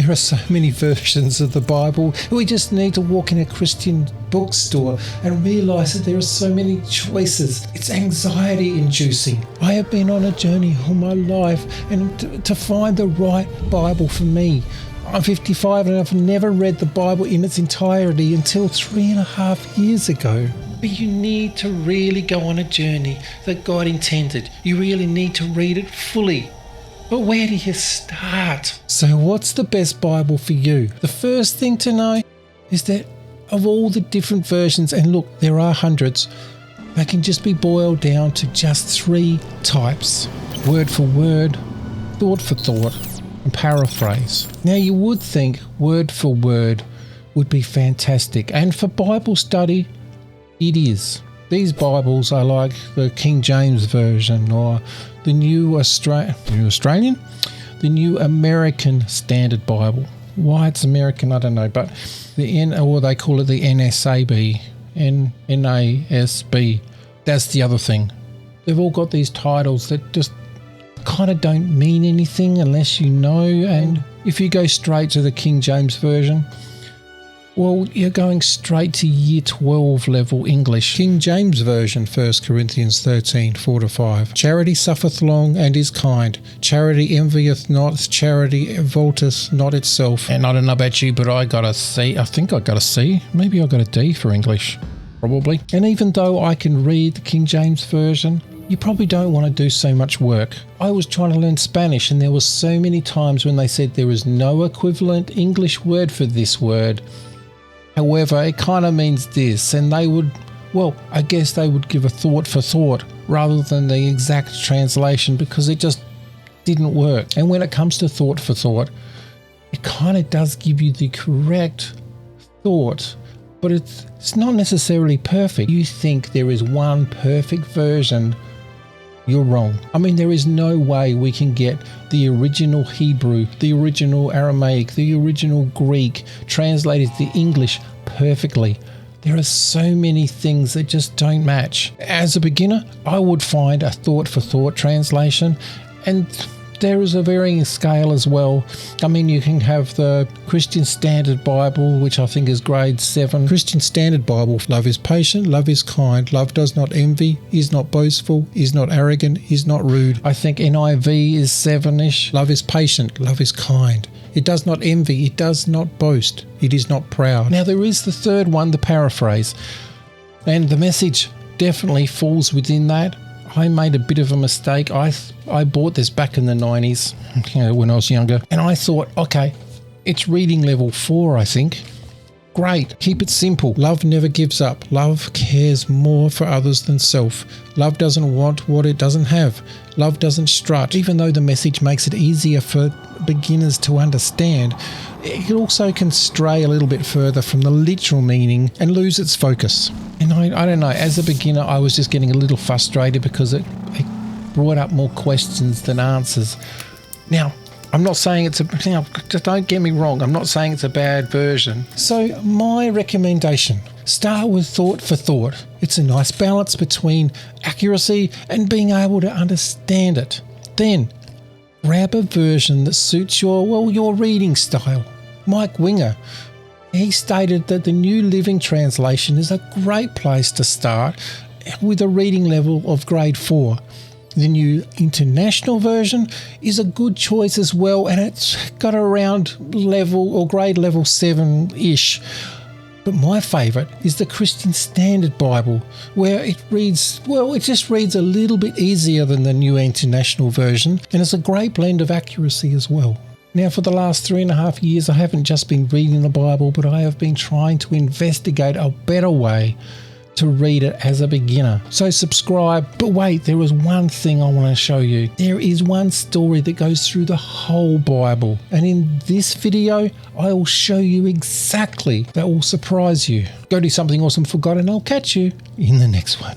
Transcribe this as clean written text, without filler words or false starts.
There are so many versions of the Bible. We just need to walk in a Christian bookstore and realise that there are so many choices. It's anxiety inducing. I have been on a journey all my life and to find the right Bible for me. I'm 55 and I've never read the Bible in its entirety until 3.5 years ago. But you need to really go on a journey that God intended. You really need to read it fully. But where do you start? So what's the best Bible for you? The first thing to know is that of all the different versions, and look, there are hundreds, they can just be boiled down to just 3 types: word for word, thought for thought, and paraphrase. Now you would think word for word would be fantastic, and for Bible study, it is. These Bibles are like the King James Version or the New American Standard Bible. Why it's American, I don't know, but they call it the NASB, NASB. That's the other thing. They've all got these titles that just kind of don't mean anything unless you know. And if you go straight to the King James Version, well, you're going straight to year 12 level English. King James Version, 1 Corinthians 13, 4-5. Charity suffereth long and is kind. Charity envieth not. Charity vaunteth not itself. And I don't know about you, but I got a C. I think I got a C. Maybe I got a D for English. Probably. And even though I can read the King James Version, you probably don't want to do so much work. I was trying to learn Spanish and there were so many times when they said there is no equivalent English word for this word. However, it kind of means this, and I guess they would give a thought for thought rather than the exact translation because it just didn't work. And when it comes to thought for thought, it kind of does give you the correct thought, but it's not necessarily perfect. You think there is one perfect version, you're wrong. I mean, there is no way we can get the original Hebrew, the original Aramaic, the original Greek translated to English perfectly. There are so many things that just don't match. As a beginner, I would find a thought for thought translation, and there is a varying scale as well. I mean, you can have the Christian Standard Bible, which I think is grade 7. Christian Standard Bible, love is patient, love is kind, love does not envy, is not boastful, is not arrogant, is not rude. I think NIV is 7-ish. Love is patient, love is kind. It does not envy, it does not boast, it is not proud. Now there is the third one, the paraphrase, and the Message definitely falls within that. I made a bit of a mistake. I bought this back in the 90s, when I was younger, and I thought, okay, it's reading level 4, I think. Great, keep it simple. Love never gives up. Love cares more for others than self. Love doesn't want what it doesn't have. Love doesn't strut. Even though the Message makes it easier for beginners to understand, it also can stray a little bit further from the literal meaning and lose its focus. And I don't know, as a beginner, I was just getting a little frustrated because it brought up more questions than answers. Now, I'm not saying just don't get me wrong, I'm not saying it's a bad version. So my recommendation, start with thought for thought. It's a nice balance between accuracy and being able to understand it. Then grab a version that suits your reading style. Mike Winger, he stated that the New Living Translation is a great place to start with a reading level of grade 4. The New International Version is a good choice as well, and it's got around level or grade level 7-ish. But my favourite is the Christian Standard Bible, where it just reads a little bit easier than the New International Version, and it's a great blend of accuracy as well. Now, for the last 3.5 years, I haven't just been reading the Bible, but I have been trying to investigate a better way to read it as a beginner. So subscribe. But wait, there is one thing I want to show you. There is one story that goes through the whole Bible. And in this video, I will show you exactly that will surprise you. Go do something awesome for God, and I'll catch you in the next one.